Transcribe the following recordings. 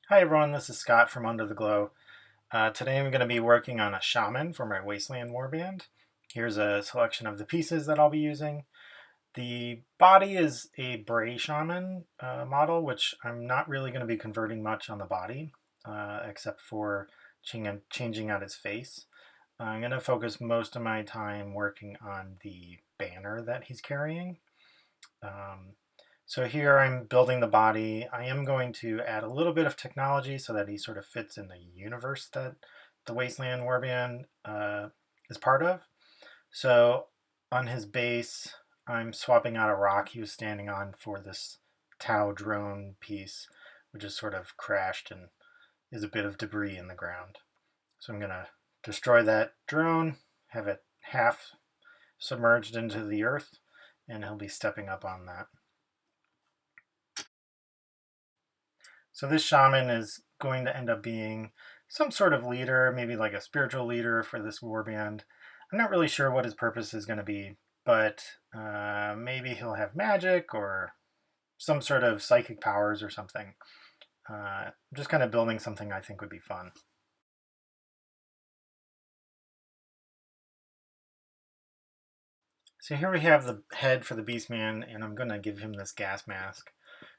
Hi everyone, this is Scott from Under the Glow. Today I'm going to be working on a Shaman for my Wasteland warband. Here's a selection of the pieces that I'll be using. The body is a Bray Shaman model, which I'm not really going to be converting much on the body, except for changing out his face. I'm going to focus most of my time working on the banner that he's carrying. Um, so here I'm building the body. I am going to add a little bit of technology so that he sort of fits in the universe that the Wasteland Warband is part of. So on his base, I'm swapping out a rock he was standing on for this Tau drone piece, which is sort of crashed and is a bit of debris in the ground. So I'm going to destroy that drone, have it half submerged into the earth, and he'll be stepping up on that. So this shaman is going to end up being some sort of leader, maybe like a spiritual leader for this warband. I'm not really sure what his purpose is going to be, but maybe he'll have magic or some sort of psychic powers or something. Just kind of building something I think would be fun. So here we have the head for the Beastman, and I'm going to give him this gas mask.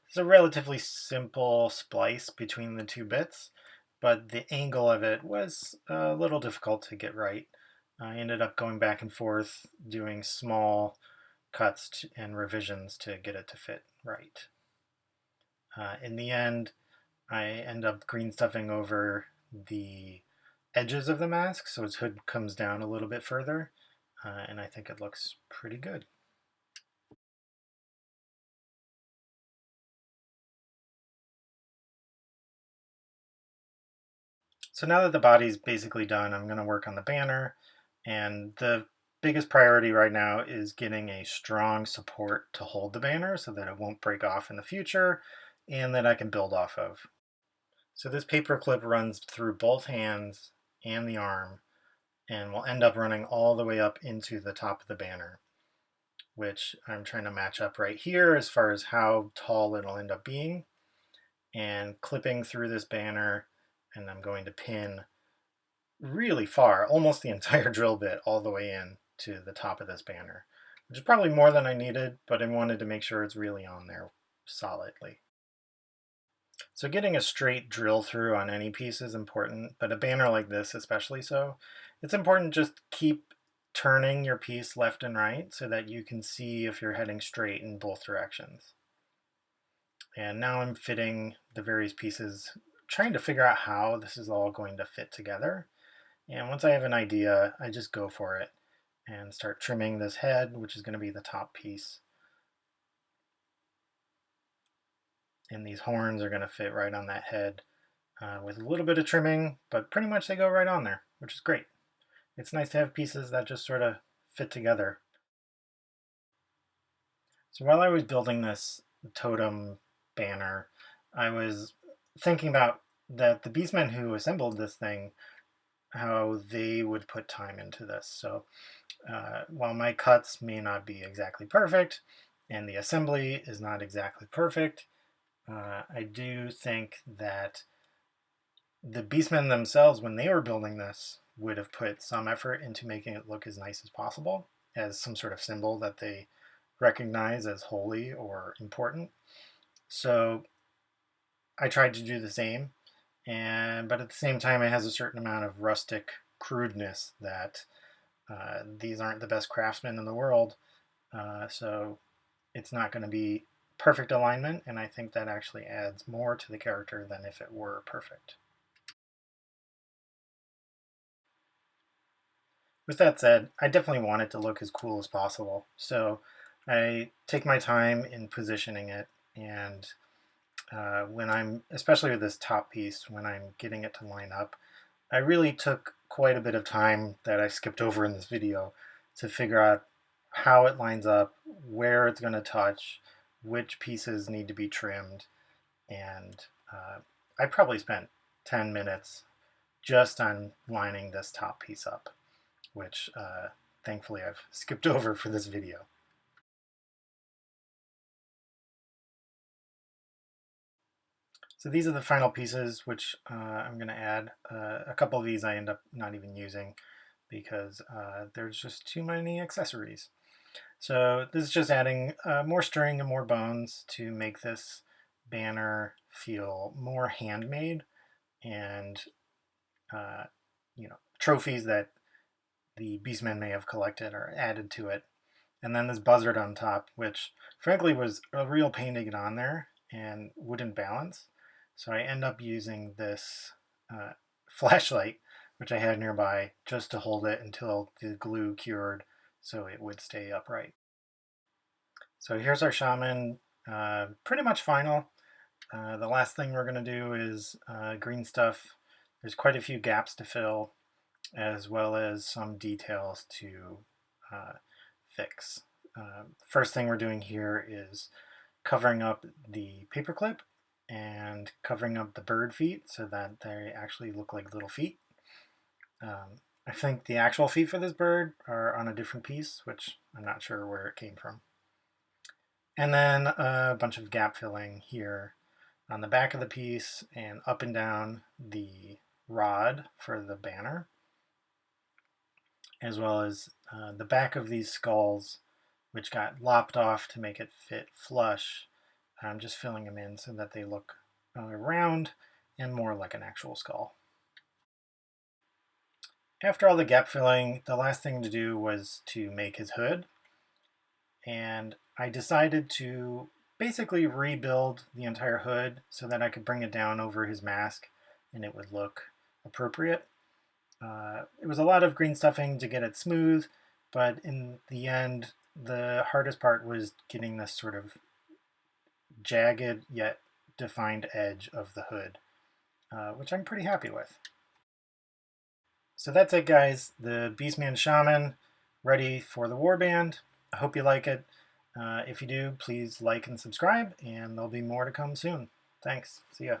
It's a relatively simple splice between the two bits, but the angle of it was a little difficult to get right. I ended up going back and forth doing small cuts and revisions to get it to fit right. In the end, I end up green stuffing over the edges of the mask so its hood comes down a little bit further, and I think it looks pretty good. So now that the body's basically done, I'm going to work on the banner, and the biggest priority right now is getting a strong support to hold the banner so that it won't break off in the future and that I can build off of. So this paper clip runs through both hands and the arm and will end up running all the way up into the top of the banner, which I'm trying to match up right here as far as how tall it'll end up being, and clipping through this banner, and I'm going to pin really far, almost the entire drill bit all the way in to the top of this banner, which is probably more than I needed, but I wanted to make sure it's really on there solidly. So getting a straight drill through on any piece is important, but a banner like this especially so. It's important just keep turning your piece left and right so that you can see if you're heading straight in both directions. And now I'm fitting the various pieces, trying to figure out how this is all going to fit together. And once I have an idea, I just go for it and start trimming this head, which is going to be the top piece. And these horns are going to fit right on that head with a little bit of trimming, but pretty much they go right on there, which is great. It's nice to have pieces that just sort of fit together. So while I was building this totem banner, I was thinking about that the beastmen who assembled this thing, how they would put time into this. So while my cuts may not be exactly perfect and the assembly is not exactly perfect, I do think that the beastmen themselves, when they were building this, would have put some effort into making it look as nice as possible, as some sort of symbol that they recognize as holy or important. So I tried to do the same, but at the same time, it has a certain amount of rustic crudeness that these aren't the best craftsmen in the world, so it's not going to be perfect alignment, and I think that actually adds more to the character than if it were perfect. With that said, I definitely want it to look as cool as possible, so I take my time in positioning it, and when I'm, especially with this top piece, when I'm getting it to line up, I really took quite a bit of time that I skipped over in this video to figure out how it lines up, where it's going to touch, which pieces need to be trimmed, and I probably spent 10 minutes just on lining this top piece up, which thankfully I've skipped over for this video. So these are the final pieces, which I'm going to add. A couple of these I end up not even using because there's just too many accessories. So this is just adding more string and more bones to make this banner feel more handmade, and trophies that the beastmen may have collected are added to it. And then this buzzard on top, which frankly was a real pain to get on there and wouldn't balance. So I end up using this flashlight, which I had nearby, just to hold it until the glue cured so it would stay upright. So here's our shaman, pretty much final. The last thing we're going to do is green stuff. There's quite a few gaps to fill, as well as some details to fix. First thing we're doing here is covering up the paperclip and covering up the bird feet so that they actually look like little feet. I think the actual feet for this bird are on a different piece, which I'm not sure where it came from. And then a bunch of gap filling here on the back of the piece and up and down the rod for the banner, as well as the back of these skulls, which got lopped off to make it fit flush. I'm just filling them in so that they look round and more like an actual skull. After all the gap filling, the last thing to do was to make his hood. And I decided to basically rebuild the entire hood so that I could bring it down over his mask and it would look appropriate. It was a lot of green stuffing to get it smooth, but in the end, the hardest part was getting this sort of jagged yet defined edge of the hood, which I'm pretty happy with. So that's it, guys. The Beastman Shaman ready for the warband. I hope you like it. If you do, please like and subscribe, and there'll be more to come soon. Thanks. See ya.